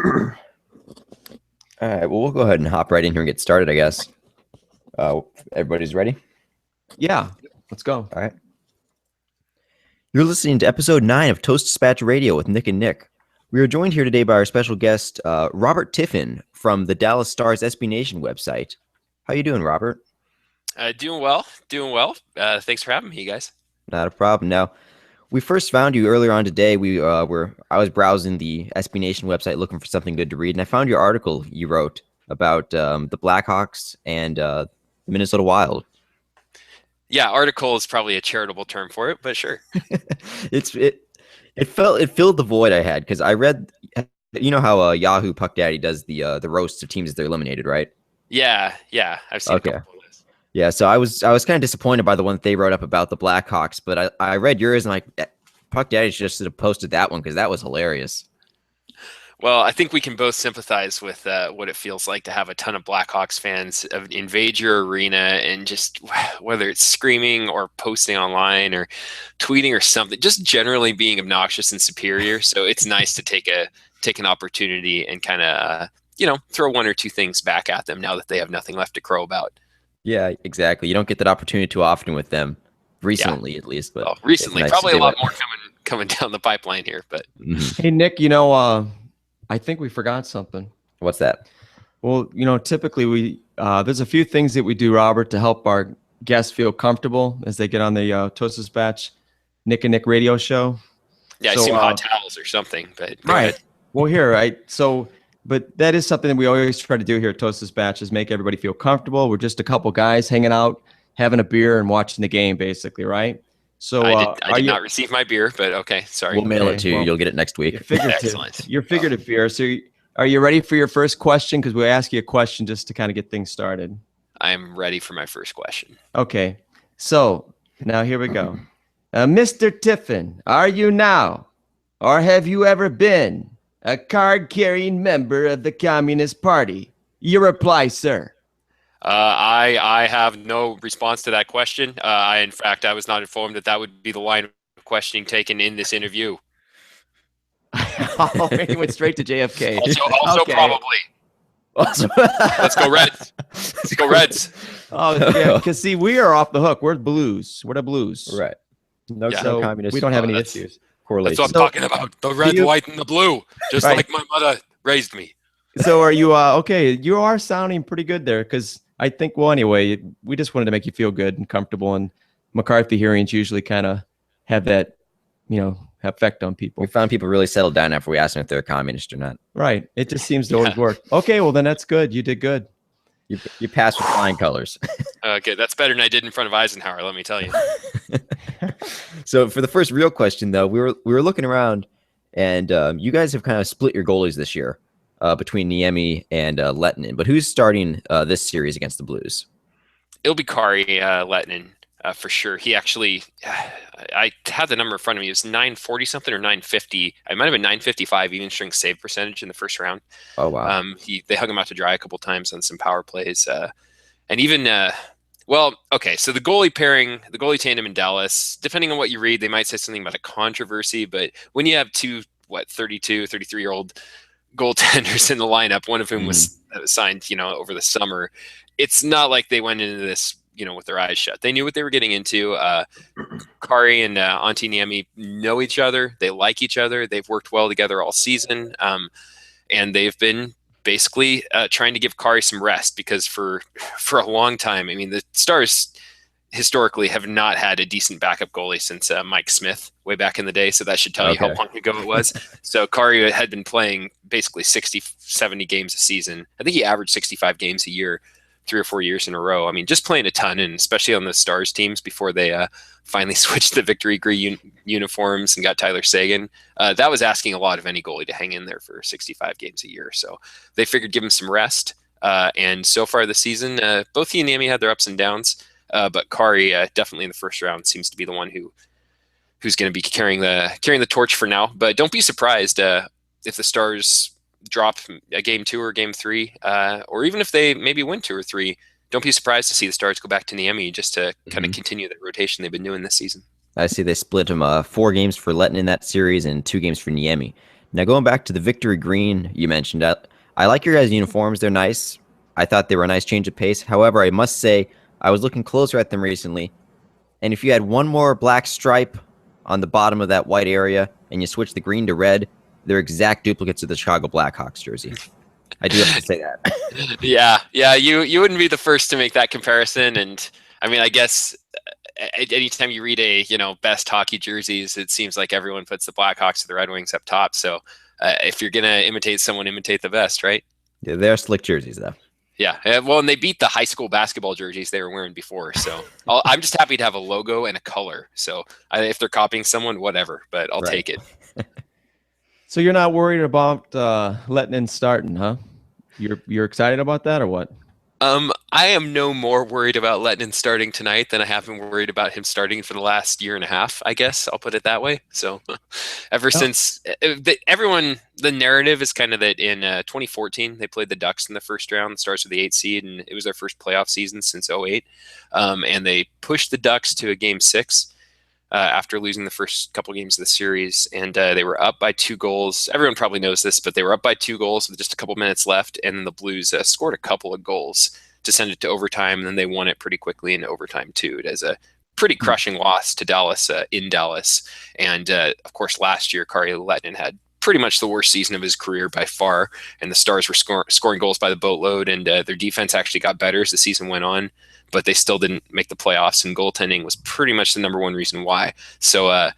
All right, well, we'll go ahead and hop right in here and get started, I guess. Everybody's ready? Yeah, let's go. All right. You're listening to episode 9 of Toast Dispatch Radio with Nick and Nick. We are joined here today by our special guest, Robert Tiffin from the Dallas Stars SB Nation website. How you doing, Robert? Doing well. Thanks for having me, you guys. Not a problem. Now, we first found you earlier on today. I was browsing the SB Nation website looking for something good to read, and I found your article you wrote about the Blackhawks and the Minnesota Wild. Yeah, article is probably a charitable term for it, but sure. It filled the void I had because I read, you know how Yahoo Puck Daddy does the roasts of teams as they're eliminated, right? Yeah, I've seen. Okay. Yeah, so I was kind of disappointed by the one that they wrote up about the Blackhawks, but I read yours and Puck Daddy should have posted that one because that was hilarious. Well, I think we can both sympathize with what it feels like to have a ton of Blackhawks fans invade your arena and just whether it's screaming or posting online or tweeting or something, just generally being obnoxious and superior. So it's nice to take an opportunity and kind of throw one or two things back at them now that they have nothing left to crow about. Yeah, exactly. You don't get that opportunity too often with them, recently at least. But recently, nice probably a lot more coming down the pipeline here. But Hey, Nick, I think we forgot something. What's that? Well, typically there's a few things that we do, Robert, to help our guests feel comfortable as they get on the Toast Dispatch Nick and Nick radio show. Yeah, so, I see hot towels or something. But right. Well, here, right. So, but that is something that we always try to do here at Toast Dispatch is make everybody feel comfortable. We're just a couple guys hanging out, having a beer and watching the game, basically, right? So I did not receive my beer, but okay, sorry. We'll mail it to you. You'll get it next week. Excellent. Your figurative beer. So are you ready for your first question? Because we'll ask you a question just to kind of get things started. I'm ready for my first question. Okay. So now here we go. Mr. Tiffin, are you now, or have you ever been, a card-carrying member of the Communist Party? Your reply, sir. I have no response to that question. In fact, I was not informed that would be the line of questioning taken in this interview. He went straight to JFK. Also okay. Probably. Let's go Reds. Let's go Reds. Oh, yeah, because see, we are off the hook. We're Blues. We're the Blues. Right. No communists. We don't have any issues. That's what I'm talking about. The red, white, and the blue. Just right. Like my mother raised me. So are you okay? You are sounding pretty good there because I think, well, anyway, we just wanted to make you feel good and comfortable. And McCarthy hearings usually kind of have that, effect on people. We found people really settled down after we asked them if they're a communist or not. Right. It just seems to always work. Okay, well, then that's good. You did good. You passed with flying colors. Okay, that's better than I did in front of Eisenhower, let me tell you. So for the first real question, though, we were looking around, and you guys have kind of split your goalies this year. Between Niemi and Lehtinen. But who's starting this series against the Blues? It'll be Kari Lehtinen for sure. He actually, I had the number in front of me. It was 940 something or 950. I might have been 955 even strength save percentage in the first round. Oh, wow. They hung him out to dry a couple times on some power plays. And even, so the goalie pairing, the goalie tandem in Dallas, depending on what you read, they might say something about a controversy. But when you have two, 32, 33-year-old goaltenders in the lineup, one of whom was signed, over the summer. It's not like they went into this, with their eyes shut. They knew what they were getting into. Kari and Antti Niemi know each other. They like each other. They've worked well together all season. And they've been basically trying to give Kari some rest because for a long time, the Stars historically have not had a decent backup goalie since Mike Smith way back in the day. So that should tell you how long ago it was. So Kari had been playing basically 60, 70 games a season. I think he averaged 65 games a year, 3 or 4 years in a row. Just playing a ton, and especially on the Stars teams before they finally switched to Victory Green uniforms and got Tyler Seguin. That was asking a lot of any goalie to hang in there for 65 games a year. So they figured give him some rest. And so far this season, both he and Niemi had their ups and downs. But Kari definitely in the first round seems to be the one who's going to be carrying the torch for now. But don't be surprised if the Stars drop a game 2 or game 3, or even if they maybe win 2 or 3. Don't be surprised to see the Stars go back to Niemi just to kind of continue the rotation they've been doing this season. I see they split them 4 games for Lehtinen in that series and 2 games for Niemi. Now going back to the victory green you mentioned, I like your guys' uniforms. They're nice. I thought they were a nice change of pace. However, I must say I was looking closer at them recently, and if you had one more black stripe on the bottom of that white area and you switch the green to red, they're exact duplicates of the Chicago Blackhawks jersey. I do have to say that. Yeah, you wouldn't be the first to make that comparison, and I mean, I guess anytime you read a best hockey jerseys, it seems like everyone puts the Blackhawks or the Red Wings up top. So if you're gonna imitate someone, imitate the best, right? Yeah, they're slick jerseys though. Yeah, well, and they beat the high school basketball jerseys they were wearing before. So I'm just happy to have a logo and a color. So if they're copying someone, whatever, but I'll take it. So you're not worried about Lehtinen starting, huh? You're excited about that or what? I am no more worried about Lehtinen starting tonight than I have been worried about him starting for the last year and a half, I guess. I'll put it that way. So ever since the narrative is kind of that in 2014, they played the Ducks in the first round, starts with the 8th seed, and it was their first playoff season since 2008. And they pushed the Ducks to a game 6. After losing the first couple games of the series, and they were up by 2 goals. Everyone probably knows this, but they were up by 2 goals with just a couple minutes left, and then the Blues scored a couple of goals to send it to overtime, and then they won it pretty quickly in overtime too. It is a pretty crushing loss to Dallas in Dallas, and of course last year Kari Lehtinen had pretty much the worst season of his career by far, and the Stars were scoring goals by the boatload, and their defense actually got better as the season went on, but they still didn't make the playoffs, and goaltending was pretty much the number one reason why. So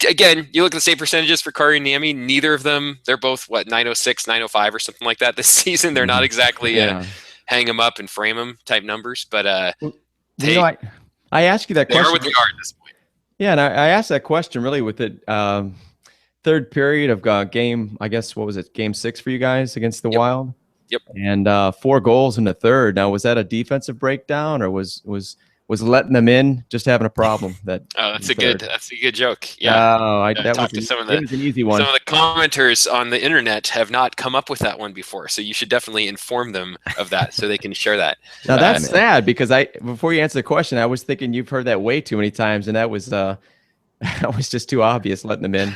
again, you look at the save percentages for Kari and Niemi, neither of them, they're both 906, 905 or something like that this season. They're not exactly hang them up and frame them type numbers, but I asked you that question. They are what they are at this point. Yeah, and I asked that question really with it. Third period of game, I guess, what was it, game 6 for you guys against the Wild? Yep. And 4 goals in the third. Now, was that a defensive breakdown, or was letting them in just having a problem? That's a good joke. Yeah. Oh, that was an easy one. Some of the commenters on the internet have not come up with that one before, so you should definitely inform them of that so they can share that. Now that's sad, because before you answer the question, I was thinking you've heard that way too many times, and that was that was just too obvious, letting them in.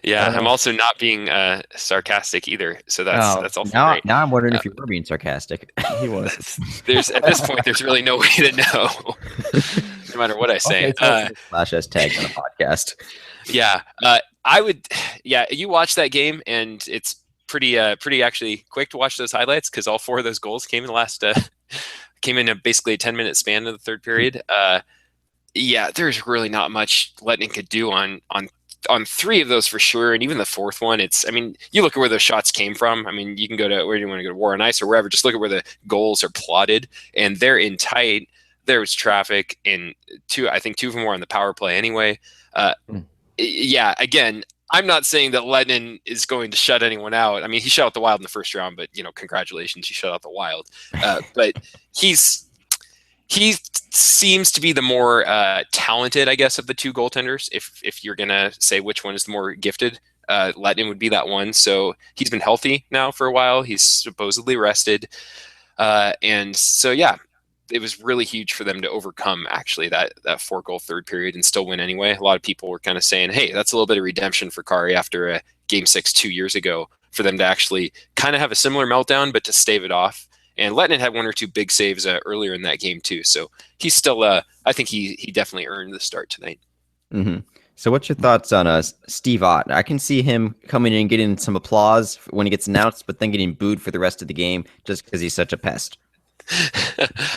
Yeah, I'm also not being sarcastic either, so that's also great. Now I'm wondering if you were being sarcastic. He was. At this point, there's really no way to know, no matter what I say. Flash us tagged on a podcast. Yeah, I would. Yeah, you watch that game, and it's pretty actually quick to watch those highlights, because all 4 of those goals came in the last came in basically a 10-minute span of the third period. Yeah, there's really not much Lehtinen could do on 3 of those for sure, and even the 4th one. You look at where those shots came from. You can go to where do you want to go to War on Ice or wherever. Just look at where the goals are plotted, and they're in tight. There was traffic, and I think 2 of them were on the power play anyway. Yeah, again, I'm not saying that Lehtinen is going to shut anyone out. He shut out the Wild in the first round, but congratulations, he shut out the Wild. But he seems to be the more talented, I guess, of the 2 goaltenders. If you're gonna say which one is the more gifted, Lehtinen would be that one. So he's been healthy now for a while. He's supposedly rested, and so yeah, it was really huge for them to overcome actually that 4-goal third period and still win anyway. A lot of people were kind of saying, "Hey, that's a little bit of redemption for Kari after a game 6 2 years ago, for them to actually kind of have a similar meltdown, but to stave it off." And Lehtinen had 1 or 2 big saves earlier in that game too. So he's still, I think he definitely earned the start tonight. Mm-hmm. So what's your thoughts on Steve Ott? I can see him coming in and getting some applause when he gets announced, but then getting booed for the rest of the game just because he's such a pest.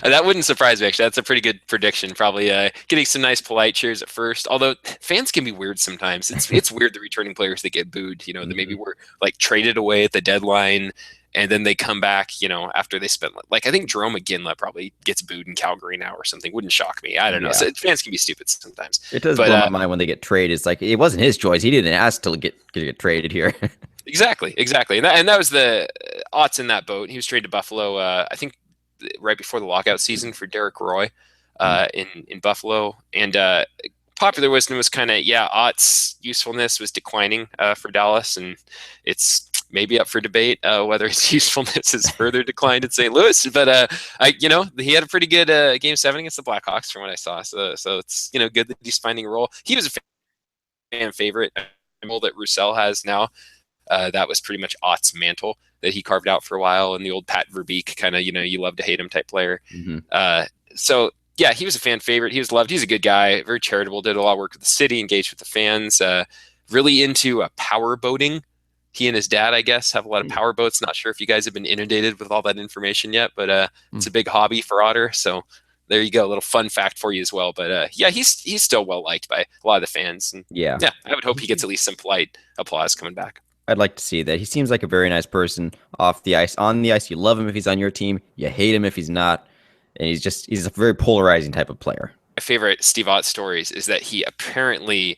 That wouldn't surprise me, actually. That's a pretty good prediction. Probably getting some nice polite cheers at first, although fans can be weird sometimes. It's weird, the returning players that get booed, that maybe were like traded away at the deadline, and then they come back, after they spent, I think Jerome McGinley probably gets booed in Calgary now or something. Wouldn't shock me. I don't know. So fans can be stupid sometimes. It does blow my mind when they get traded. It's like, it wasn't his choice. He didn't ask to get traded here. Exactly. And that was the Ott's in that boat. He was traded to Buffalo, I think, right before the lockout season for Derek Roy in Buffalo. And popular wisdom was kind of, Ott's usefulness was declining for Dallas, and it's maybe up for debate whether his usefulness has further declined in St. Louis. But he had a pretty good Game 7 against the Blackhawks from what I saw. So it's good that he's finding a role. He was a fan favorite. symbol that Roussel has now. That was pretty much Ott's mantle that he carved out for a while, and the old Pat Verbeek kind of, you love to hate him type player. So yeah, he was a fan favorite. He was loved. He's a good guy, very charitable, did a lot of work with the city, engaged with the fans, really into power boating. He and his dad, I guess, have a lot of power boats. Not sure if you guys have been inundated with all that information yet, but it's a big hobby for Otter. So there you go, a little fun fact for you as well. But yeah, he's still well liked by a lot of the fans. And Yeah. I would hope he gets at least some polite applause coming back. I'd like to see that. He seems like a very nice person off the ice. On the ice, you love him if he's on your team. You hate him if he's not. And he's a very polarizing type of player. My favorite Steve Ott stories is that he apparently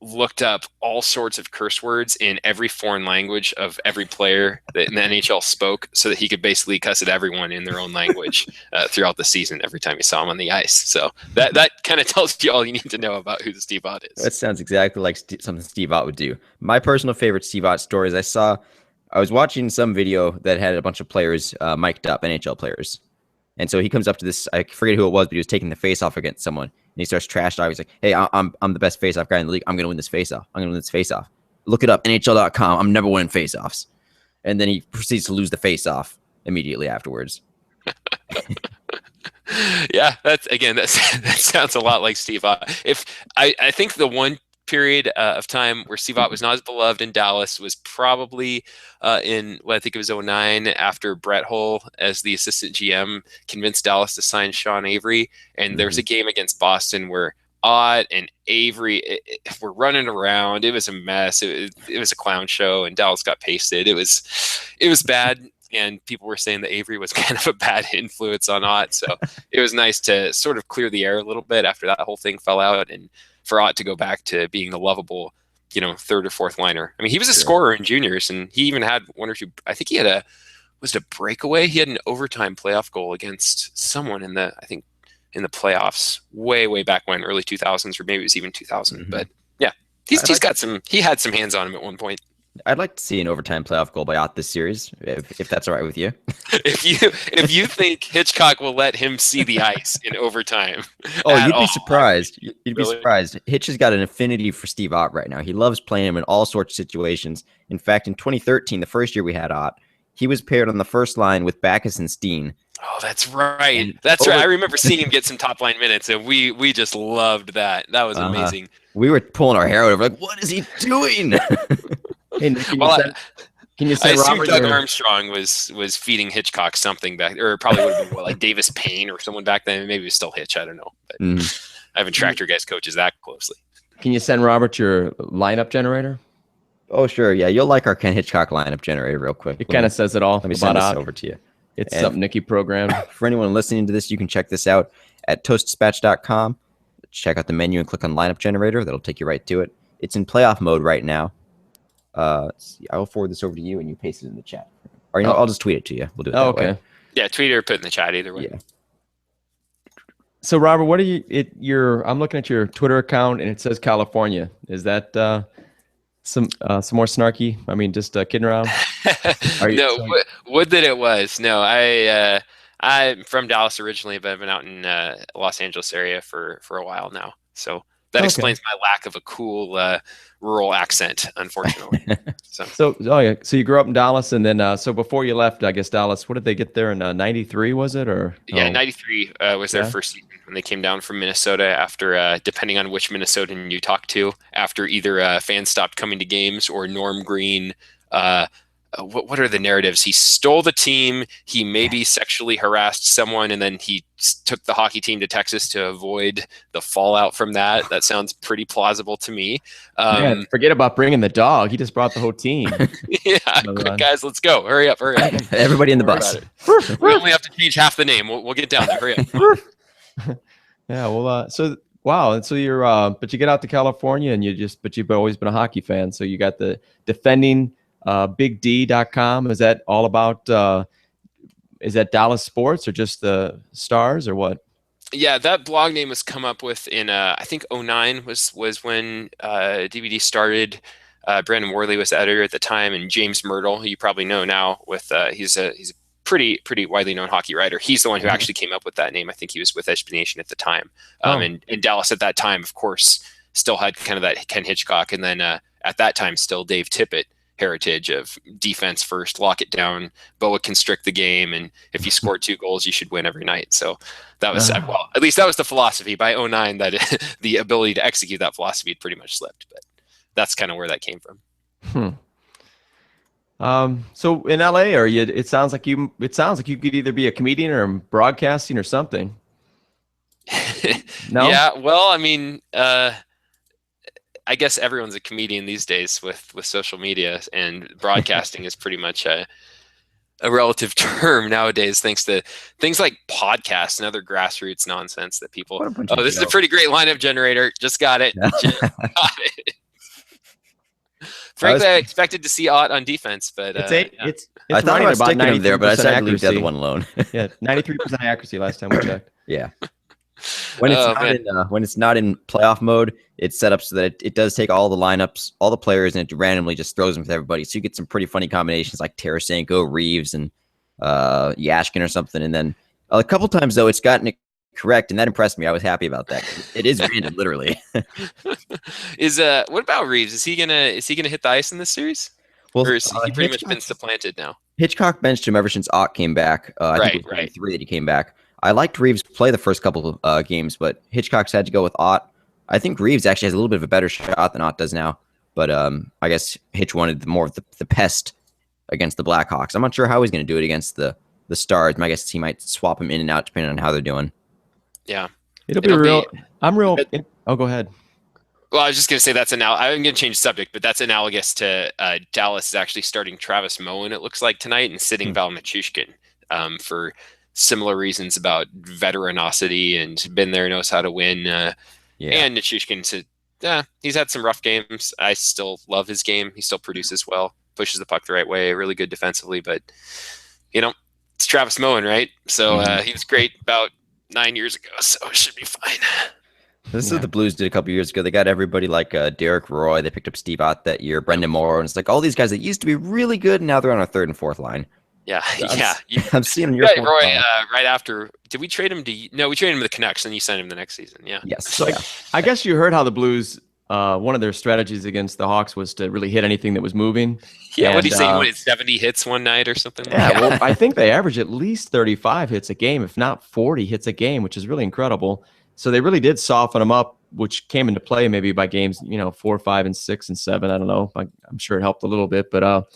looked up all sorts of curse words in every foreign language of every player that in the NHL spoke, so that he could basically cuss at everyone in their own language throughout the season every time you saw him on the ice. So that kind of tells you all you need to know about who the Steve Ott is. That sounds exactly like something Steve Ott would do. My personal favorite Steve Ott story is I was watching some video that had a bunch of players mic'd up, NHL players. And so he comes up to this, I forget who it was, but he was taking the face-off against someone. And he starts trash talking. He's like, hey, I'm the best face-off guy in the league. I'm going to win this face-off. I'm going to win this face-off. Look it up, NHL.com. I'm number one in face-offs. And then he proceeds to lose the face-off immediately afterwards. Yeah, that sounds a lot like Steve Ott. I think the one period of time where Steve Ott was not as beloved in Dallas was probably in I think it was 2009, after Brett Hull, as the assistant GM, convinced Dallas to sign Sean Avery. And there was a game against Boston where Ott and Avery were running around. It was a mess. It was a clown show, and Dallas got pasted. It was bad. And people were saying that Avery was kind of a bad influence on Ott. So it was nice to sort of clear the air a little bit after that whole thing fell out, and for Ott to go back to being the lovable, third or fourth liner. I mean, he was a scorer in juniors, and he even had one or two. I think he had was it a breakaway? He had an overtime playoff goal against someone in the playoffs way back when, early 2000s, or maybe it was even 2000. But yeah, he had some hands on him at one point. I'd like to see an overtime playoff goal by Ott this series, if that's all right with you. If you think Hitchcock will let him see the ice in overtime. Oh, you'd be surprised. You'd be surprised. Hitch has got an affinity for Steve Ott right now. He loves playing him in all sorts of situations. In fact, in 2013, the first year we had Ott, he was paired on the first line with Backes and Steen. Oh, that's right. That's right. I remember seeing him get some top line minutes, and we just loved that. That was amazing. We were pulling our hair out. We're like, what is he doing? Hey, can you say I assume Robert Doug Armstrong was feeding Hitchcock something back, or it probably would have been like Davis Payne or someone back then. Maybe it was still Hitch. I don't know. But I haven't tracked your guys' coaches that closely. Can you send Robert your lineup generator? Oh, sure. Yeah, you'll like our Ken Hitchcock lineup generator real quick. It kind of says it all. Let me send this over to you. It's something Nicky programmed. For anyone listening to this, you can check this out at toastdispatch.com. Check out the menu and click on lineup generator. That'll take you right to it. It's in playoff mode right now. I will forward this over to you, and you paste it in the chat. Or I'll just tweet it to you. We'll do it that way. Yeah, tweet or put it in the chat, either way. Yeah. So Robert, what are you? I'm looking at your Twitter account, and it says California. Is that some more snarky? I mean, just kidding around. No, would that it was. No, I'm from Dallas originally, but I've been out in Los Angeles area for a while now. So that explains my lack of a cool rural accent, unfortunately. So you grew up in Dallas, and then so before you left, I guess Dallas. What did they get there in '93? Was it or? Yeah, '93 was their first season when they came down from Minnesota. After depending on which Minnesotan you talk to, after either fans stopped coming to games or Norm Green. What are the narratives? He stole the team. He maybe sexually harassed someone, and then he took the hockey team to Texas to avoid the fallout from that. That sounds pretty plausible to me. Forget about bringing the dog. He just brought the whole team. Yeah, quick, guys, let's go. Hurry up. Everybody in the bus. We only have to change half the name. We'll get down there. Hurry up. Yeah, well, so wow, and so you're, but you get out to California, and but you've always been a hockey fan. So you got the defending. BigD.com, is that all about is that Dallas sports or just the Stars or what? Yeah, that blog name was come up with in I think 2009 was when DVD started. Brandon Worley was the editor at the time, and James Myrtle, who you probably know now, with he's a pretty widely known hockey writer. He's the one who actually came up with that name. I think he was with SB Nation at the time. And Dallas at that time, of course, still had kind of that Ken Hitchcock, and then at that time still Dave Tippett heritage of defense first, lock it down, Boa constrict the game, and if you score 2 goals, you should win every night. So that was well, at least that was the philosophy. By 2009, that the ability to execute that philosophy had pretty much slipped, but that's kind of where that came from. So in LA, or you? It sounds like you could either be a comedian or broadcasting or something. No. Yeah. Well, I mean, I guess everyone's a comedian these days with social media, and broadcasting is pretty much a relative term nowadays, thanks to things like podcasts and other grassroots nonsense that people. Oh, this is a pretty great lineup generator. Just got it. Just got it. Frankly, I expected to see Ott on defense, but it's I thought about sticking him there, but I decided to leave the other accuracy. one alone. Yeah, 93% accuracy last time we checked. Yeah. When it's not in playoff mode, it's set up so that it does take all the lineups, all the players, and it randomly just throws them with everybody. So you get some pretty funny combinations like Tarasenko, Reeves, and Yashkin or something. And then a couple times though, it's gotten it correct, and that impressed me. I was happy about that. It is random, literally. What about Reeves? Is he gonna hit the ice in this series? Well, or is he pretty much been supplanted now? Hitchcock benched him ever since Ott came back. I think it was game 3 that he came back. I liked Reeves play the first couple of games, but Hitchcock's had to go with Ott. I think Reeves actually has a little bit of a better shot than Ott does now, but I guess Hitch wanted more of the pest against the Blackhawks. I'm not sure how he's going to do it against the Stars. My guess is he might swap him in and out depending on how they're doing. Yeah, it'll be real. Go ahead. Well, I was just going to say I'm going to change the subject, but that's analogous to Dallas is actually starting Travis Moen, it looks like, tonight, and sitting Val Nichushkin for similar reasons about veteranosity and been there, knows how to win. And Nichushkin, he's had some rough games. I still love his game. He still produces well, pushes the puck the right way, really good defensively, but it's Travis Moen, right? So he was great about 9 years ago, so it should be fine. This is what the Blues did a couple years ago. They got everybody like Derek Roy. They picked up Steve Ott that year, Brendan Moore, and it's like all these guys that used to be really good, and now they're on our 3rd and 4th line. Yeah, I'm seeing your Roy right after. Did we trade him to? No, we traded him to the Canucks, and you signed him the next season. Yeah. Yes. So I guess you heard how the Blues. One of their strategies against the Hawks was to really hit anything that was moving. Yeah. What did he say? He wanted 70 hits one night or something. Yeah. Well, I think they average at least 35 hits a game, if not 40 hits a game, which is really incredible. So they really did soften them up, which came into play maybe by games 4, 5, and 6, and 7. I don't know. I'm sure it helped a little bit, but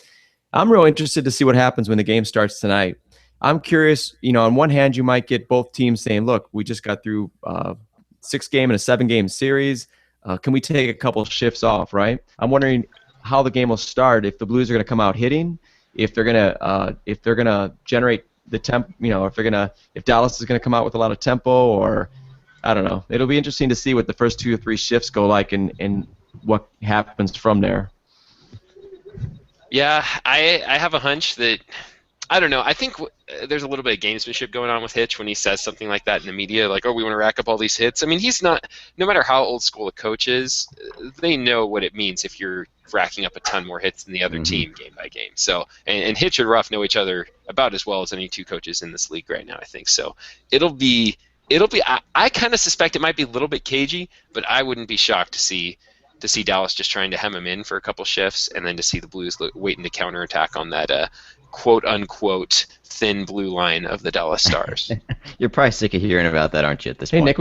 I'm real interested to see what happens when the game starts tonight. I'm curious, on one hand, you might get both teams saying, look, we just got through 6-game and a 7-game series. Can we take a couple shifts off, right? I'm wondering how the game will start, if the Blues are going to come out hitting, if they're going to generate the temp, if Dallas is going to come out with a lot of tempo, or I don't know. It'll be interesting to see what the first 2 or 3 shifts go like and what happens from there. Yeah, I have a hunch that, I don't know, I think there's a little bit of gamesmanship going on with Hitch when he says something like that in the media, like, oh, we want to rack up all these hits. I mean, he's not, no matter how old school a coach is, they know what it means if you're racking up a ton more hits than the other team game by game. So, and Hitch and Ruff know each other about as well as any 2 coaches in this league right now, I think. So it'll be, I kind of suspect it might be a little bit cagey, but I wouldn't be shocked to see Dallas just trying to hem him in for a couple shifts, and then to see the Blues waiting to counterattack on that quote-unquote thin blue line of the Dallas Stars. You're probably sick of hearing about that, aren't you, at this point? Hey, Nick,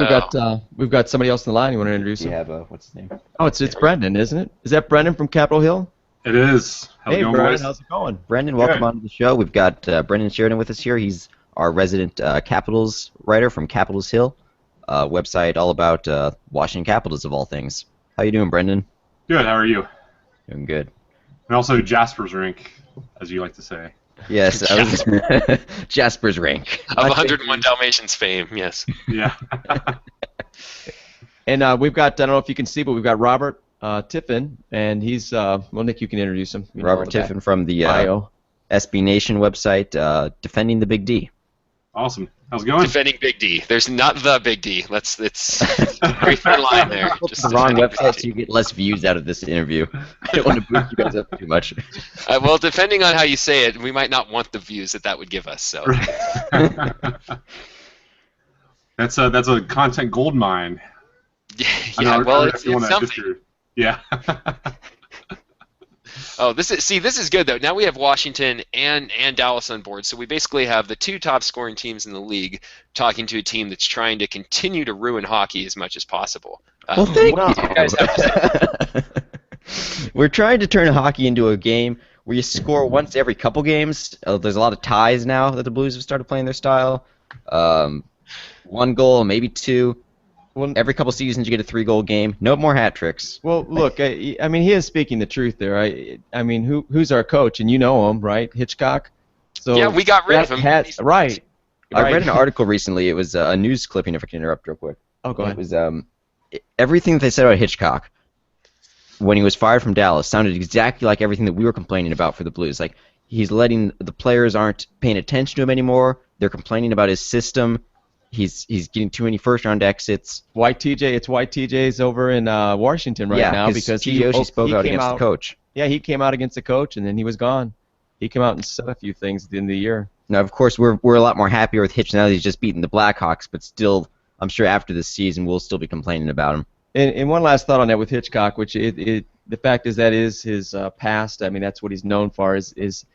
we've got somebody else in the line. You want to introduce him? You have, what's his name? Oh, it's Brendan, isn't it? Is that Brendan from Capitol Hill? It is. How's it going, Brendan, boys? how's it going? Brendan, welcome onto the show. We've got Brendan Sheridan with us here. He's our resident Capitals writer from Capitals Hill, website all about Washington Capitals, of all things. How you doing, Brendan? Good. How are you? Doing good. And also Jasper's Rink, as you like to say. Yes, Jasper's Rink. Of 101 Dalmatians fame, yes. Yeah. And we've got, I don't know if you can see, but we've got Robert Tiffin, and he's, well, Nick, you can introduce him. Robert Tiffin from the SB Nation website, Defending the Big D. Awesome. How's it going? Defending Big D. There's not the Big D. It's a very thin line there. Just the wrong website, so you get less views out of this interview. I don't want to boost you guys up too much. Well, depending on how you say it, we might not want the views that would give us. So that's a content gold mine. Yeah. Well, it's you want something. to yeah. Oh, this is good though. Now we have Washington and Dallas on board, so we basically have the two top scoring teams in the league talking to a team that's trying to continue to ruin hockey as much as possible. Well, thank what do you guys have to say? We're trying to turn hockey into a game where you score once every couple games. There's a lot of ties now that the Blues have started playing their style. One goal, maybe two. Well, Every couple seasons, you get a 3-goal game. No more hat tricks. Well, look, I mean, he is speaking the truth there. I mean, who's our coach? And you know him, right? Hitchcock? So Yeah, we got rid of him. Right. I read an article recently. It was a news clipping, if I can interrupt real quick. Oh, go ahead. It was everything that they said about Hitchcock when he was fired from Dallas sounded exactly like everything that we were complaining about for the Blues. Like, he's letting the players aren't paying attention to him anymore. They're complaining about his system. He's getting too many first-round exits. It's why TJ's over in Washington right now because TJ Oshie spoke out against the coach. Yeah, he came out against the coach, and then he was gone. He came out and said a few things at the end of the year. Now, of course, we're a lot more happier with Hitch now that he's just beaten the Blackhawks, but still, I'm sure after this season we'll still be complaining about him. And one last thought on that with Hitchcock, which the fact is that is his past. I mean, that's what he's known for is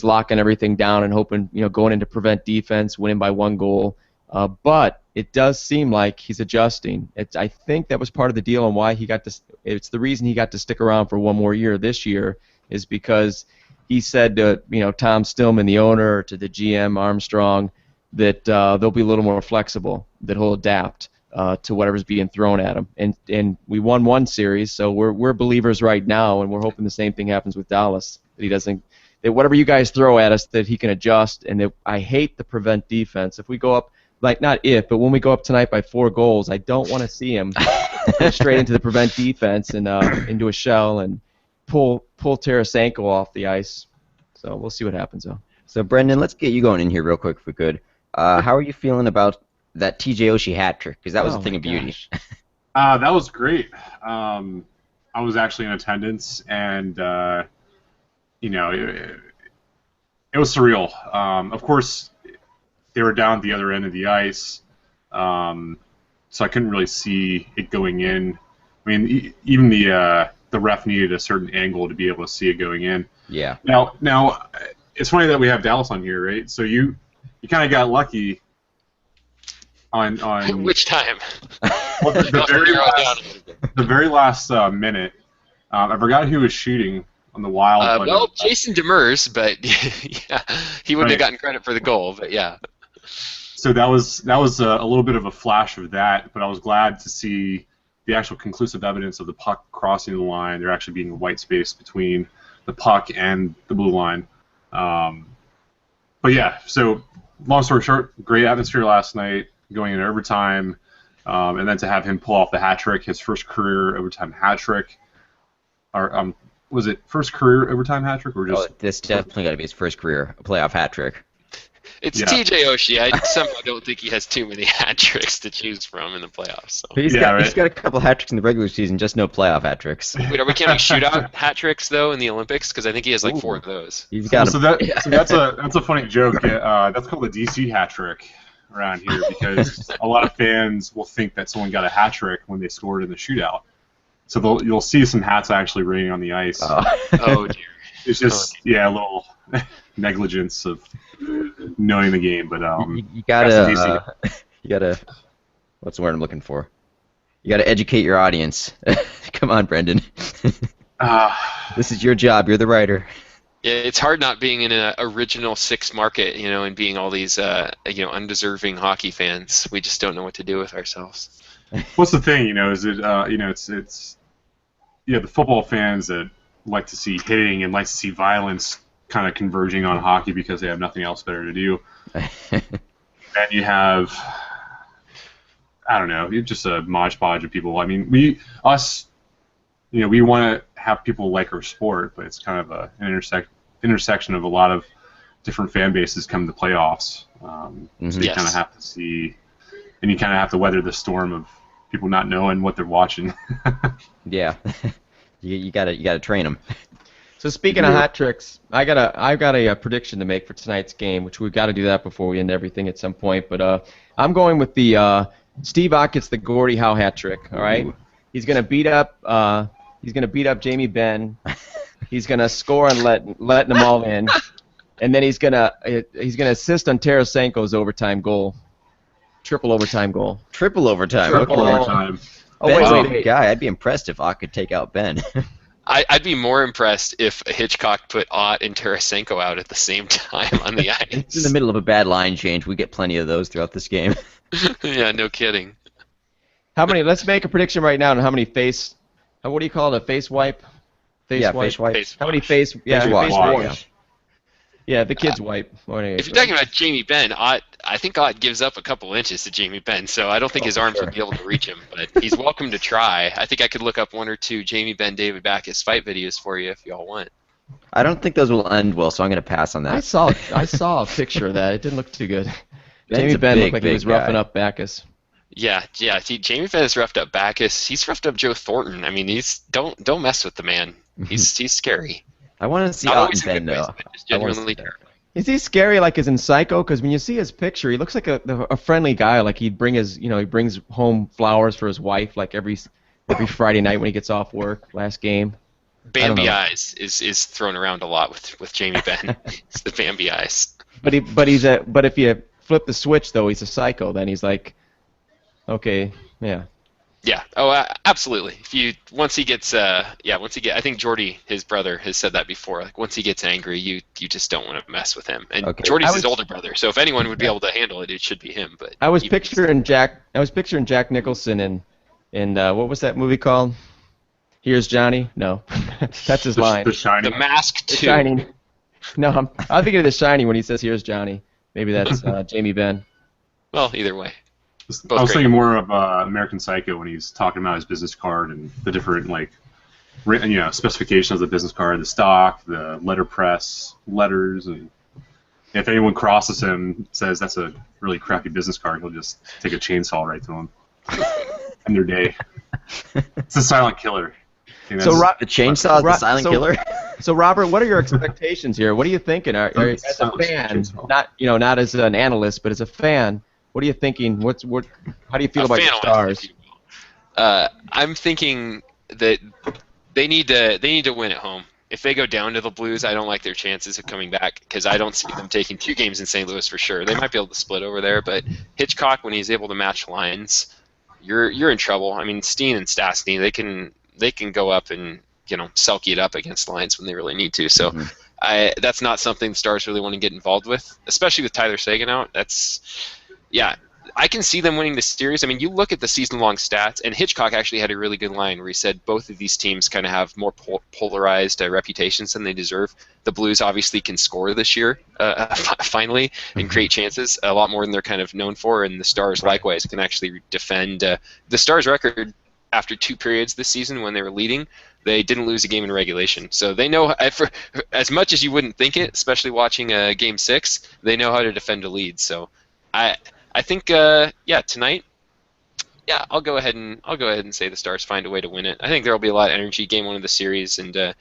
locking everything down and hoping, going into prevent defense, winning by 1 goal. But it does seem like he's adjusting. I think that was part of the deal on why he got to. It's the reason he got to stick around for 1 more year this year is because he said to Tom Stillman, the owner, to the GM Armstrong, that they'll be a little more flexible, that he'll adapt to whatever's being thrown at him. And we won 1 series, so we're believers right now, and we're hoping the same thing happens with Dallas. That he doesn't. That whatever you guys throw at us, that he can adjust. And that I hate the prevent defense. If we go up. Like, not if, but when we go up tonight by 4 goals, I don't want to see him go straight into the prevent defense and into a shell and pull Tarasenko off the ice. So we'll see what happens, though. So, Brendan, let's get you going in here real quick if we could. How are you feeling about that TJ Oshie hat trick? Because that was a thing of beauty. That was great. I was actually in attendance, and, it was surreal. Of course, they were down at the other end of the ice, so I couldn't really see it going in. I mean, even the ref needed a certain angle to be able to see it going in. Yeah. Now, it's funny that we have Dallas on here, right? So you kind of got lucky on Which time? well, the very last minute. I forgot who was shooting on the Wild. Jason Demers, but yeah, he wouldn't have gotten credit for the goal, but yeah. So that was a little bit of a flash of that, but I was glad to see the actual conclusive evidence of the puck crossing the line. There actually being a white space between the puck and the blue line. But yeah, so long story short, great atmosphere last night, going into overtime, and then to have him pull off the hat trick, his first career overtime hat trick. Or was it first career overtime hat trick or just? Oh, this definitely got to be his first career playoff hat trick. It's TJ Oshie. I somehow don't think he has too many hat tricks to choose from in the playoffs. So. He's got a couple hat tricks in the regular season, just no playoff hat tricks. Wait, are we counting shootout hat tricks though in the Olympics? Because I think he has like 4 of those. He's got so that's a funny joke. That's called the DC hat trick around here because a lot of fans will think that someone got a hat trick when they scored in the shootout. So you'll see some hats actually raining on the ice. Oh dear. It's just a little negligence of knowing the game, but you gotta what's the word I'm looking for? You gotta educate your audience. Come on, Brendan. This is your job. You're the writer. Yeah, it's hard not being in an original 6 market, and being all these undeserving hockey fans. We just don't know what to do with ourselves. What's the thing? Is it it's the football fans that like to see hitting and like to see violence kind of converging on hockey because they have nothing else better to do. And you have, I don't know, you're just a modge podge of people. I mean, we want to have people like our sport, but it's kind of an intersection of a lot of different fan bases come to the playoffs. So you kind of have to see, and you kind of have to weather the storm of people not knowing what they're watching. Yeah, you gotta train them. So speaking of hat tricks, I've got a prediction to make for tonight's game, which we've got to do that before we end everything at some point. But I'm going with the Steve Ott gets the Gordie Howe hat trick. All right, he's gonna beat up Jamie Benn, He's gonna score and letting them all in, and then he's gonna assist on Tarasenko's overtime goal, triple overtime goal. Triple overtime. Triple Okay. overtime. Oh Ben's wait, a wait, big guy. I'd be impressed if Ott could take out Ben. I'd be more impressed if Hitchcock put Ott and Tarasenko out at the same time on the It's in ice. the middle of a bad line change. We get plenty of those throughout this game. Yeah, no kidding. How many? Let's make a prediction right now on how many face. What do you call it? A face wipe? Yeah, face wipe. Face How many wash. face? Yeah, Face face wash, wash. Yeah, the kids wipe. If you're talking about Jamie Benn, I think Ott gives up a couple inches to Jamie Benn, so I don't think his for arms sure. would be able to reach him. But he's welcome to try. I think I could look up 1 or 2 Jamie Benn, David Backus fight videos for you if y'all want. I don't think those will end well, so I'm going to pass on I that. saw a picture of that. It didn't look too good. Ben's Jamie a Benn big, looked like he big was roughing guy. up Backus. Yeah. See, Jamie Benn has roughed up Backus. He's roughed up Joe Thornton. I mean, don't mess with the man. He's scary. I want to see Not Ott always and in Ben, good ways, though. but just I wanna genuinely see that. terrifying. Is he scary like as in Psycho? Because when you see his picture, he looks like a friendly guy. Like he brings home flowers for his wife like every Friday night when he gets off work. Last game. Bambi know. eyes is thrown around a lot with Jamie Benn. It's the Bambi eyes. But if you flip the switch though, he's a psycho. Then he's like, okay, yeah. Yeah. Oh, absolutely. Once he gets I think Jordy, his brother, has said that before. Like once he gets angry, you just don't want to mess with him. And Okay. Jordy's I his was- older brother, so if anyone would be able to handle it, it should be him. But I was even- picturing Jack Nicholson in what was that movie called? Here's Johnny. No, that's his line. The Shining. The Mask The 2. Shining. No, I'm thinking of The Shining when he says "Here's Johnny." Maybe that's Jamie Benn. Well, either way. I was Both great. thinking more of American Psycho when he's talking about his business card and the different specifications of the business card, the stock, the letterpress, letters, and if anyone crosses him, says that's a really crappy business card, he'll just take a chainsaw right to him. End their day. It's a silent killer. You know, So, it's- The chainsaw is the silent so- killer? So Robert, what are your expectations here? What are you thinking? As a fan, not as an analyst, but as a fan, what are you thinking? How do you feel A about fan your on, Stars? if you will. I'm thinking that they need to win at home. If they go down to the Blues, I don't like their chances of coming back because I don't see them taking 2 games in St. Louis for sure. They might be able to split over there, but Hitchcock, when he's able to match lines, you're in trouble. I mean, Steen and Stastny, they can go up and selkie it up against lines when they really need to. So that's not something the Stars really want to get involved with, especially with Tyler Seguin out. I can see them winning the series. I mean, you look at the season-long stats, and Hitchcock actually had a really good line where he said both of these teams kind of have more polarized reputations than they deserve. The Blues obviously can score this year, finally, and create chances a lot more than they're kind of known for, and the Stars likewise can actually defend. The Stars' record after 2 periods this season when they were leading, they didn't lose a game in regulation. So they know, for as much as you wouldn't think it, especially watching Game 6, they know how to defend a lead. So I think tonight, I'll go ahead and say the Stars find a way to win it. I think there'll be a lot of energy game 1 of the series, and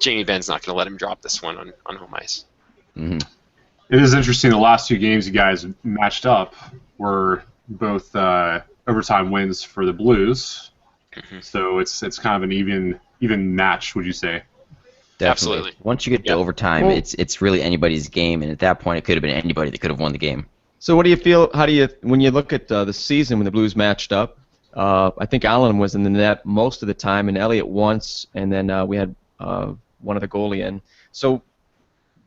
Jamie Benn's not going to let him drop this one on home ice. Mm-hmm. It is interesting. The last 2 games you guys matched up were both overtime wins for the Blues. Mhm. So it's kind of an even match, would you say? Definitely. Absolutely. Once you get to Yeah. overtime, Well- it's really anybody's game, and at that point, it could have been anybody that could have won the game. So what do you feel? When you look at the season when the Blues matched up? I think Allen was in the net most of the time, and Elliott once, and then we had one of the goalie in. So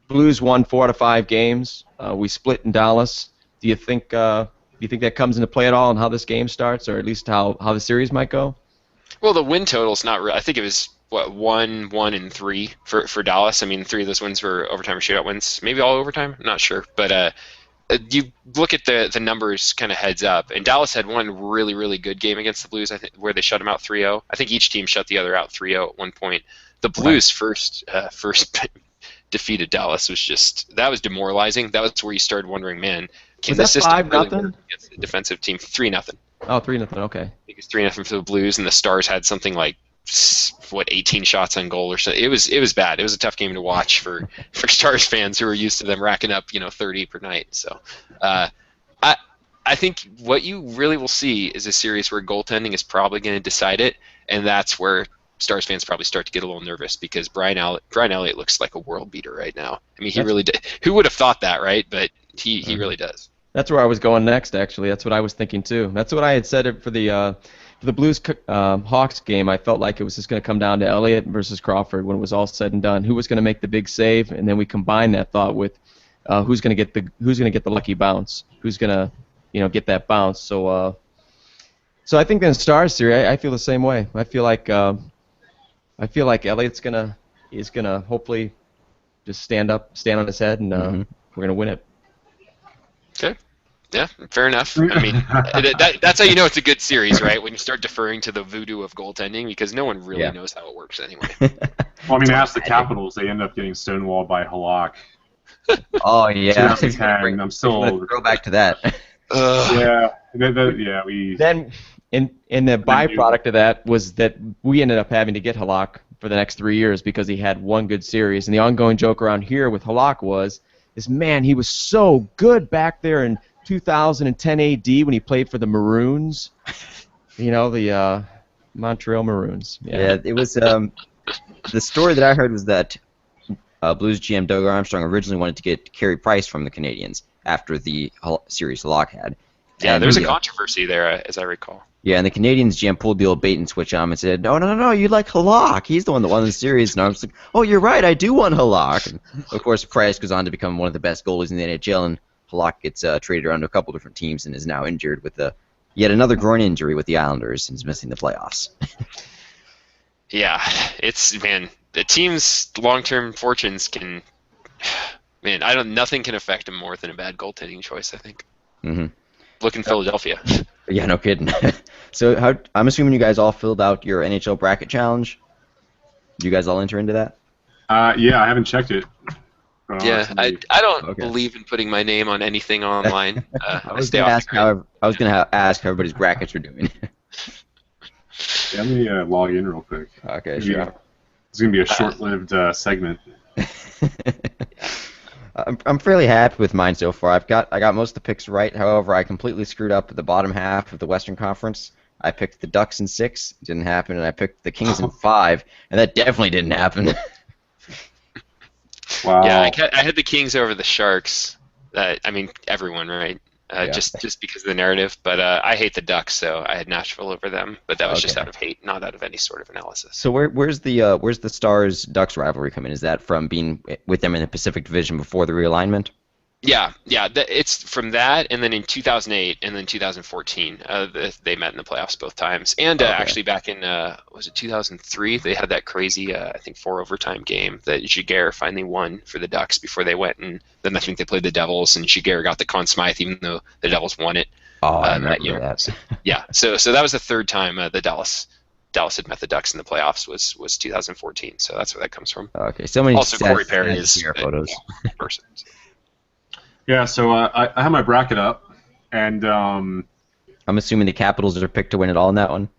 Blues won 4 out of 5 games. We split in Dallas. Do you think that comes into play at all in how this game starts, or at least how the series might go? Well, the win total's not real. I think it was 1, 1, and 3 for Dallas. I mean, 3 of those wins were overtime or shootout wins. Maybe all overtime. I'm not sure, but you look at the numbers kind of heads up, and Dallas had one really, really good game against the Blues, I think, where they shut them out 3-0. I think each team shut the other out 3-0 at one point. The Blues first defeated Dallas that was demoralizing. That was where you started wondering, man, can Was this that system really 5-0? work against a defensive team? 3-0. Oh, 3-0. Okay. I think it's 3-0 for the Blues, and the Stars had something like 18 shots on goal or so. It was bad. It was a tough game to watch for Stars fans who are used to them racking up 30 per night. So I think what you really will see is a series where goaltending is probably going to decide it, and that's where Stars fans probably start to get a little nervous because Brian Elliott looks like a world beater right now. I mean, he really did. Who would have thought that, right? But he really does. That's where I was going next, actually. That's what I was thinking, too. That's what I had said for the Blues Hawks game. I felt like it was just going to come down to Elliott versus Crawford when it was all said and done. Who was going to make the big save? And then we combined that thought with who's going to get the lucky bounce? Who's going to get that bounce? So I think in the Stars series, I feel the same way. I feel like Elliott's is gonna hopefully just stand on his head, and we're gonna win it. Okay. Yeah, fair enough. I mean, that's how you know it's a good series, right? When you start deferring to the voodoo of goaltending, because no one really knows how it works anyway. Well, I mean, ask the Capitals. They end up getting stonewalled by Halak. Oh yeah. 2010. I'm still throw back to that. Yeah. We. Then, in the byproduct of that was that we ended up having to get Halak for the next 3 years because he had one good series. And the ongoing joke around here with Halak man, he was so good back there in 2010 AD when he played for the Maroons. The Montreal Maroons. Yeah, it was. The story that I heard was that Blues GM Doug Armstrong originally wanted to get Carey Price from the Canadiens after the series Halak had. Yeah, there's a controversy there, as I recall. Yeah, and the Canadiens GM pulled the old bait and switch on him and said, no, you like Halak. He's the one that won the series. And I was like, oh, you're right, I do want Halak. And of course, Price goes on to become one of the best goalies in the NHL, and Halak gets traded around to a couple different teams and is now injured with yet another groin injury with the Islanders and is missing the playoffs. Yeah, the team's long-term fortunes can, nothing can affect them more than a bad goaltending choice, I think. Mm-hmm. Look in Philadelphia. Yeah, no kidding. So I'm assuming you guys all filled out your NHL bracket challenge. Do you guys all enter into that? Yeah, I haven't checked it. Yeah, I don't believe in putting my name on anything online. I was going to ask how everybody's brackets are doing. Yeah, let me log in real quick. Okay, sure. It's going to be a short-lived segment. I'm fairly happy with mine so far. I got most of the picks right. However, I completely screwed up the bottom half of the Western Conference. I picked the Ducks in 6, didn't happen, and I picked the Kings in 5, and that definitely didn't happen. Wow. Yeah, I had the Kings over the Sharks. Everyone, right? Just because of the narrative. But I hate the Ducks, so I had Nashville over them. But that was just out of hate, not out of any sort of analysis. So where's the Stars Ducks rivalry come in? Is that from being with them in the Pacific Division before the realignment? Yeah. It's from that, and then in 2008 and then 2014, they met in the playoffs both times. And actually back in was it 2003? They had that crazy, I think 4 overtime game that Giguère finally won for the Ducks before they went, and then I think they played the Devils, and Giguère got the Conn Smythe even though the Devils won it. Oh, I that year. That. Yeah. So that was the third time the Dallas had met the Ducks in the playoffs was 2014. So that's where that comes from. Okay. So many also Corey Perry is photos. Person. Yeah, so I have my bracket up, and I'm assuming the Capitals are picked to win it all in that one.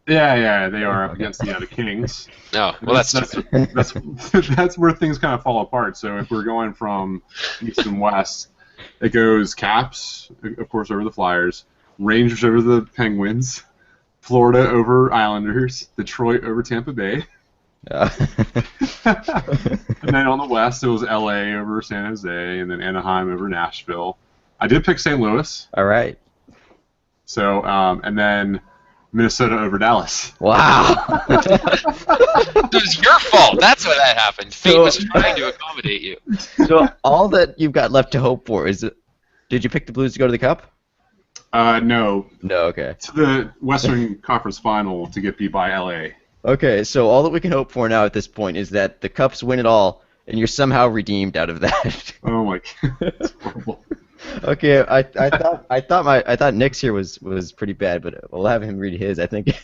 Yeah, they are up against the Kings. Oh, well, that's where things kind of fall apart. So if we're going from east and west, it goes Caps, of course, over the Flyers, Rangers over the Penguins, Florida over Islanders, Detroit over Tampa Bay. And then on the west, it was LA over San Jose, and then Anaheim over Nashville. I did pick St. Louis. All right. So, and then Minnesota over Dallas. Wow. It was your fault. That's why that happened. Fate was trying to accommodate you. So all that you've got left to hope for is, did you pick the Blues to go to the Cup? No. No, okay. To the Western Conference Final to get beat by LA. Okay, so all that we can hope for now at this point is that the Cups win it all, and you're somehow redeemed out of that. Oh my God, that's horrible. Okay, I thought Nick's here was pretty bad, but we'll have him read his. I think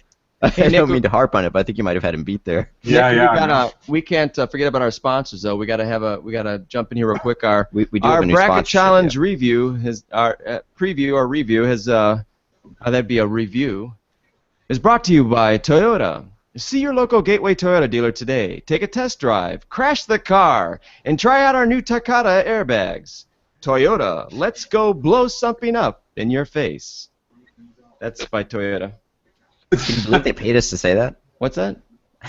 I don't mean to harp on it, but I think you might have had him beat there. Yeah. We can't forget about our sponsors though. We gotta jump in here real quick. Our we do have a new bracket challenge yeah. review has that'd be a review is brought to you by Toyota. See your local Gateway Toyota dealer today. Take a test drive, crash the car, and try out our new Takata airbags. Toyota, let's go blow something up in your face. That's by Toyota. Can you believe they paid us to say that? What's that?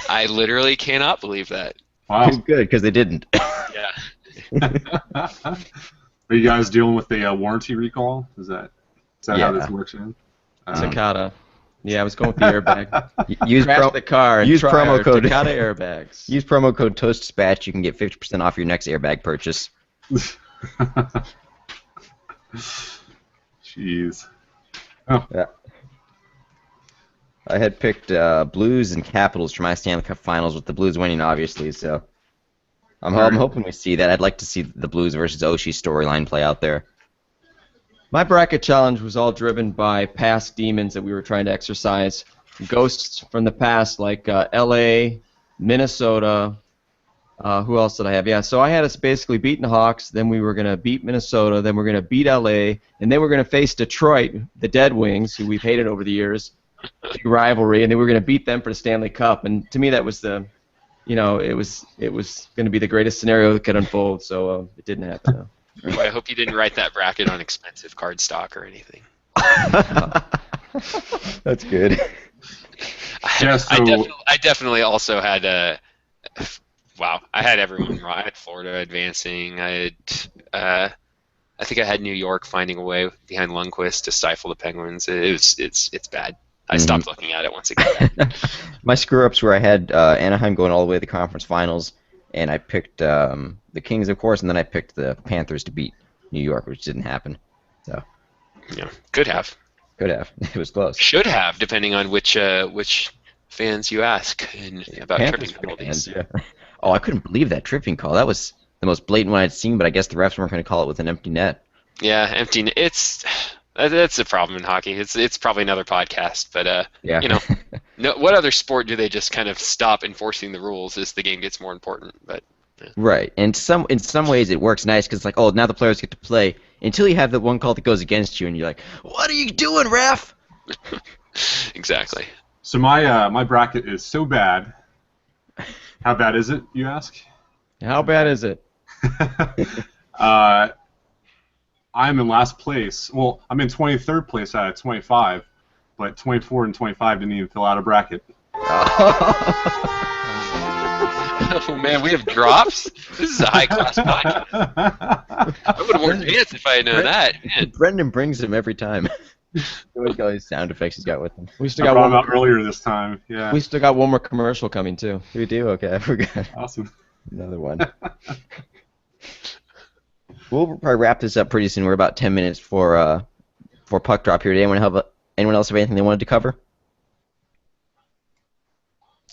I literally cannot believe that. Wow. Good, because they didn't. Yeah. Are you guys dealing with the warranty recall? Is that how Yeah. this works in? Takata. Yeah, I was going with the airbag. Use Crashed the car. And use try promo our code- Takata airbags. Use promo code ToastDispatch. You can get 50% off your next airbag purchase. Jeez. I had picked Blues and Capitals for my Stanley Cup Finals, with the Blues winning, obviously. So I'm hoping we see that. I'd like to see the Blues versus Oshie storyline play out there. My bracket challenge was all driven by past demons that we were trying to exercise. Ghosts from the past, like L.A., Minnesota. Who else did I have? Yeah, so I had us basically beating the Hawks, then we were going to beat Minnesota, then we're going to beat L.A., and then we're going to face Detroit, the Dead Wings, who we've hated over the years, big rivalry, and then we were going to beat them for the Stanley Cup. And to me, that was it was going to be the greatest scenario that could unfold. So it didn't happen. No. Boy, I hope you didn't write that bracket on expensive card stock or anything. That's good. Yeah, so I definitely also had wow, I had everyone wrong. I had Florida advancing. I think I had New York finding a way behind Lundqvist to stifle the Penguins. It's bad. I stopped looking at it once again. My screw-ups were I had Anaheim going all the way to the conference finals, and I picked the Kings, of course, and then I picked the Panthers to beat New York, which didn't happen. So Yeah, could have. could have. It was close. Should have, depending on which fans you ask about Panthers tripping penalties. fans, yeah. Oh, I couldn't believe that tripping call. That was the most blatant one I'd seen, but I guess the refs weren't going to call it with an empty net. Yeah, empty. That's a problem in hockey. It's probably another podcast, but Yeah. you know, what other sport do they just kind of stop enforcing the rules as the game gets more important? But Right, and in some ways it works nice because like, oh, now the players get to play until you have the one call that goes against you, and you're like, what are you doing, ref? exactly. So my bracket is so bad. How bad is it, you ask? How bad is it? I'm in last place. Well, I'm in 23rd place out of 25, but 24 and 25 didn't even fill out a bracket. Oh man, we have drops. This is a high class podcast. I would have worn pants if I had known that. Man. Brendan brings him every time. Always got his sound effects he's got with him. We still I got brought one. them out earlier this time. Yeah. We still got one more commercial coming too. We do? Okay, I forgot. Awesome. Another one. We'll probably wrap this up pretty soon. We're about 10 minutes for puck drop here. Did anyone else have anything they wanted to cover?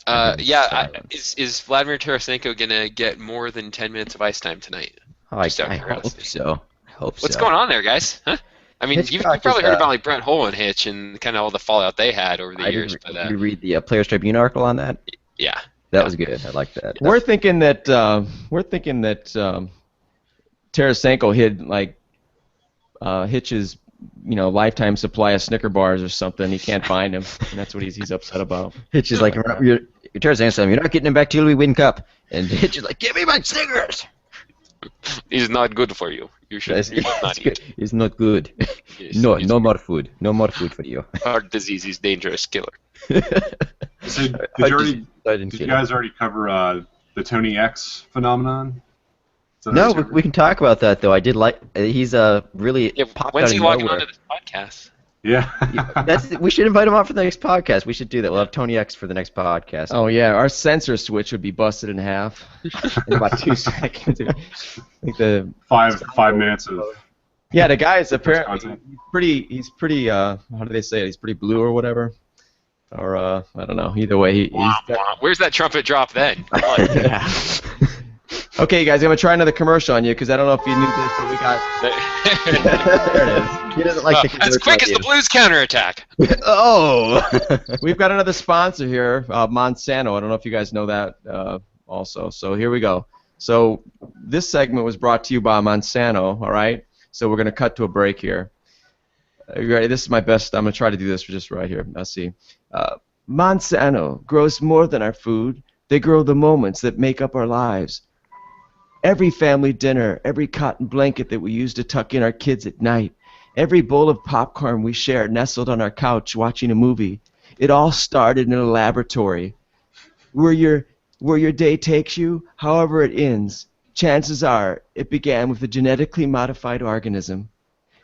Is Vladimir Tarasenko gonna get more than 10 minutes of ice time tonight? I Just out of hope curiosity. so. I hope so. What's going on there, guys? Huh? I mean, you've Hitchcock probably is, heard about like Brent Hull and Hitch and kind of all the fallout they had over the I years. didn't But you read the Players Tribune article on that? yeah, That was good. I like that. We're thinking that Tarasenko hid like Hitch's lifetime supply of Snicker bars or something. He can't find him, and that's what he's upset about. Hitch is like, you're Tarasenko, you're not getting him back till we win cup. And Hitch is like, give me my Snickers. he's not good for you. You should not eat. It's not good. Yes, No he's more food. No more food for you. Heart disease is dangerous killer. So did you guys already cover the Tony X phenomenon? So No, that's- we can talk about that though. I did like. He's really Yeah, popped when's out he of walking nowhere. onto this podcast? Yeah. We should invite him on for the next podcast. We should do that. We'll have Tony X for the next podcast. Oh yeah, our sensor switch would be busted in half in about 2 seconds. I think the 5 minutes of the guy is apparently content. he's pretty how do they say it? He's pretty blue or whatever. Or I don't know. Either way, he's Wah, wah. Where's that trumpet drop then? Come on. Okay, guys, I'm gonna try another commercial on you because I don't know if you knew this, but we got There it is. He doesn't like the as quick as the Blues counterattack. Oh. we've got another sponsor here, Monsanto. I don't know if you guys know that also. So here we go. So this segment was brought to you by Monsanto. All right. So we're gonna cut to a break here. Are you ready? This is my best. I'm gonna try to do this for just right here. Let's see. Monsanto grows more than our food. They grow the moments that make up our lives. Every family dinner, every cotton blanket that we use to tuck in our kids at night, every bowl of popcorn we share nestled on our couch watching a movie, it all started in a laboratory. where your day takes you, however it ends, chances are it began with a genetically modified organism.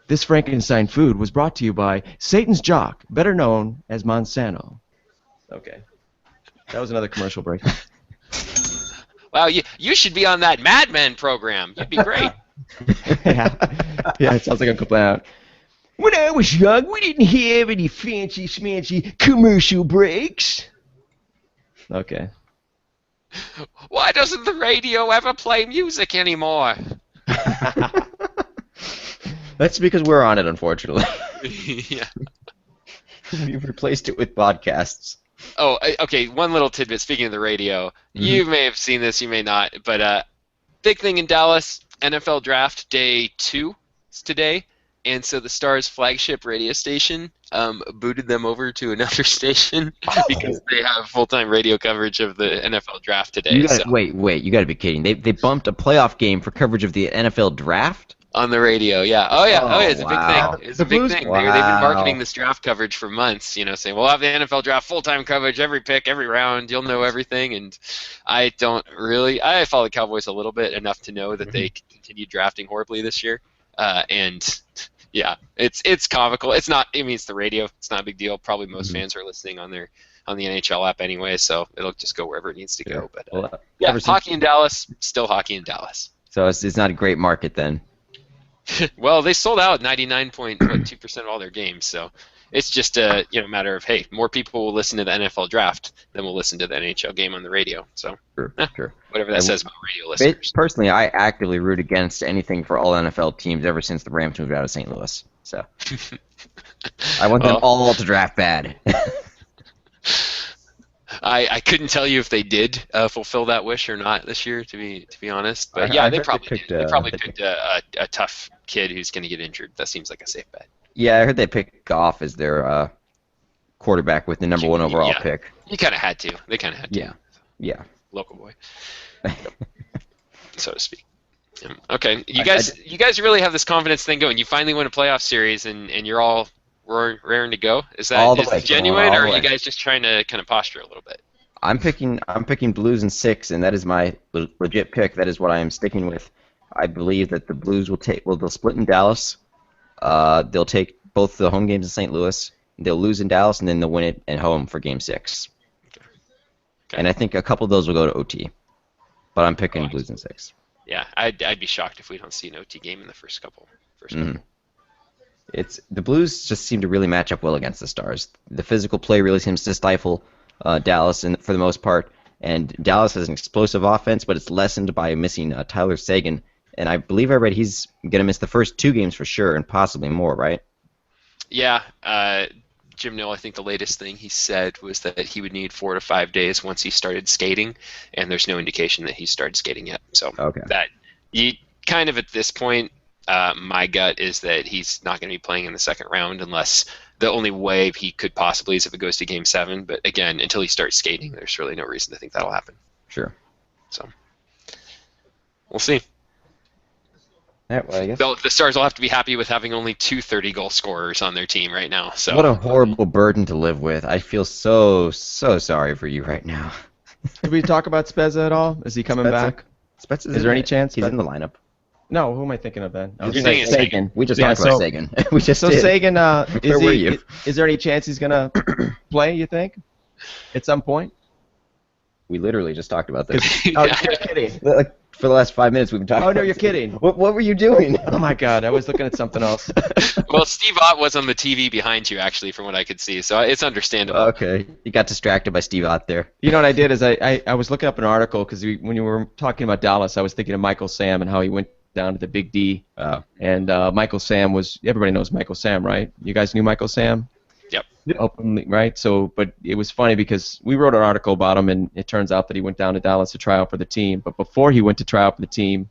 This Frankenstein food was brought to you by Satan's Jock, better known as Monsanto. Okay. That was another commercial break. Wow, you should be on that Mad Men program. You'd be great. Yeah, it sounds like I'm complaining out. When I was young, we didn't have any fancy schmancy commercial breaks. Okay. Why doesn't the radio ever play music anymore? That's because we're on it, unfortunately. Yeah. We've replaced it with podcasts. Oh, okay. One little tidbit. Speaking of the radio, you may have seen this, you may not, but big thing in Dallas, NFL Draft Day 2 is today, and so the Stars' flagship radio station booted them over to another station because they have full-time radio coverage of the NFL Draft today. Wait, you got to be kidding. They bumped a playoff game for coverage of the NFL Draft? On the radio, yeah. Oh, yeah, it's wow. a big thing. It's a big thing. They've been marketing this draft coverage for months, saying, we'll have the NFL Draft full-time coverage, every pick, every round, you'll know everything, and I follow the Cowboys a little bit, enough to know that they continued drafting horribly this year, and yeah, it's comical. It's not, it's the radio, it's not a big deal. Probably most fans are listening on the NHL app anyway, so it'll just go wherever it needs to go, but hockey in Dallas, still hockey in Dallas. So it's not a great market then. Well, they sold out 99.2% of all their games, so it's just a matter of, hey, more people will listen to the NFL Draft than will listen to the NHL game on the radio. So Sure. Whatever that says about radio listeners. Personally, I actively root against anything for all NFL teams ever since the Rams moved out of St. Louis. So I want them all to draft bad. I couldn't tell you if they did fulfill that wish or not this year, to be honest. But they probably picked a tough kid who's going to get injured. That seems like a safe bet. Yeah, I heard they picked Goff as their quarterback with the number 1 overall pick. You kind of had to. They kind of had to. Yeah. Local boy, so to speak. Okay, you guys really have this confidence thing going. You finally win a playoff series, and you're all raring to go. Is that genuine, or are you guys just trying to kind of posture a little bit? I'm picking Blues in 6, and that is my legit pick. That is what I am sticking with. I believe that the Blues they'll split in Dallas. They'll take both the home games in St. Louis. They'll lose in Dallas, and then they'll win it at home for Game 6. Okay. And I think a couple of those will go to OT. But I'm picking Blues in 6. Yeah, I'd be shocked if we don't see an OT game in the first couple. The Blues just seem to really match up well against the Stars. The physical play really seems to stifle Dallas for the most part. And Dallas has an explosive offense, but it's lessened by missing Tyler Seguin. And I believe I read he's going to miss the first 2 games for sure, and possibly more, right? Yeah. Jim Nill, I think the latest thing he said was that he would need 4 to 5 days once he started skating, and there's no indication that he started skating yet. So that you kind of at this point, my gut is that he's not going to be playing in the second round unless the only way he could possibly is if it goes to Game 7. But again, until he starts skating, there's really no reason to think that'll happen. Sure. So we'll see. Yeah, well, I guess. The Stars will have to be happy with having only 2 30-goal scorers on their team right now. So what a horrible burden to live with. I feel so sorry for you right now. Did we talk about Spezza at all? Is he coming back? Spezza, is there any chance? He's in the lineup. No, who am I thinking of then? Sagan. We just talked about Sagan. We just did. Sagan, where were you? Is there any chance he's gonna play? You think? At some point? We literally just talked about this. Oh, you're kidding. Like, for the last 5 minutes, we've been talking. Oh no, you're kidding. What were you doing? Oh my God, I was looking at something else. Well, Steve Ott was on the TV behind you, actually, from what I could see, so it's understandable. Okay, you got distracted by Steve Ott there. You know what I did is I was looking up an article because when you were talking about Dallas, I was thinking of Michael Sam and how he went down to the Big D. And Michael Sam everybody knows Michael Sam, right? You guys knew Michael Sam? Yep. Openly, right? So, but it was funny because we wrote an article about him, and it turns out that he went down to Dallas to try out for the team. But before he went to try out for the team,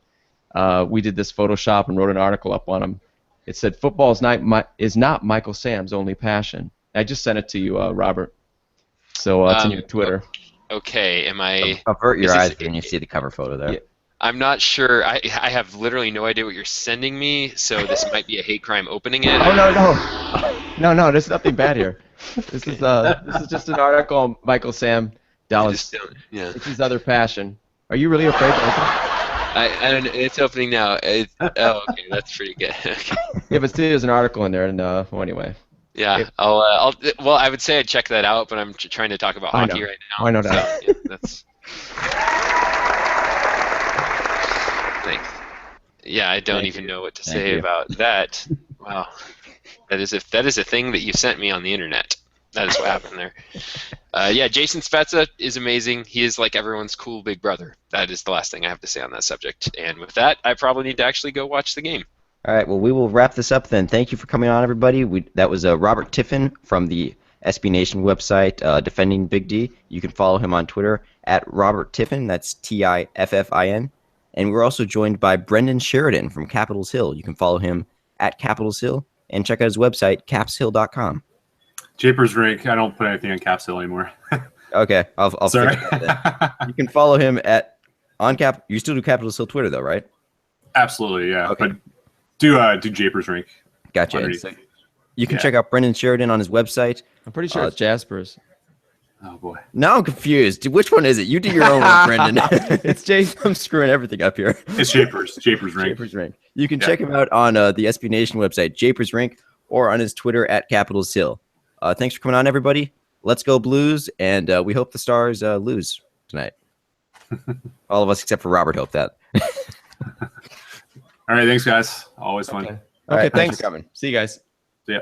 we did this Photoshop and wrote an article up on him. It said, "Football is not Michael Sam's only passion." I just sent it to you, Robert. So it's on your Twitter. Okay, am I? Avert your eyes when you see the cover photo there. Yeah. I'm not sure. I have literally no idea what you're sending me, so this might be a hate crime opening it. Oh no! There's nothing bad here. This is just an article on Michael Sam Dallas. Yeah. It's his other passion. Are you really afraid to open it? I don't know. It's opening now. Oh, okay. That's pretty good. Okay. Yeah, but see, there's an article in there, and well, anyway. Yeah. Well, I would say I'd check that out, but I'm trying to talk about I hockey know. right now. I know that. So, yeah, that's. Thanks. Yeah, I don't Thank even you. know what to Thank say you. about that. Wow. That is a thing that you sent me on the internet. That is what happened there. Yeah, Jason Spezza is amazing. He is like everyone's cool big brother. That is the last thing I have to say on that subject. And with that, I probably need to actually go watch the game. All right, well, we will wrap this up then. Thank you for coming on, everybody. That was Robert Tiffin from the SB Nation website, Defending Big D. You can follow him on Twitter at Robert Tiffin. That's Tiffin. And we're also joined by Brendan Sheridan from Capitals Hill. You can follow him at Capitals Hill and check out his website, capshill.com. Japers Rink. I don't put anything on Caps Hill anymore. Okay, I'll Sorry. fix that then. You can follow him you still do Capitals Hill Twitter though, right? Absolutely, yeah. Okay. But do Japers Rink. Gotcha. Underneath. So you can check out Brendan Sheridan on his website. I'm pretty sure it's Jasper's. Oh boy. Now I'm confused. Which one is it? You do your own one, Brendan. It's Jason. I'm screwing everything up here. It's Japers. Japers Rink. Japers Rink. You can Yeah. check him out on the SB Nation website, Japers Rink, or on his Twitter at Capitals Hill. Thanks for coming on, everybody. Let's go Blues, and we hope the Stars lose tonight. All of us except for Robert hope that. All right, thanks guys. Always fun. Okay, All right, thanks for coming. See you guys. See ya.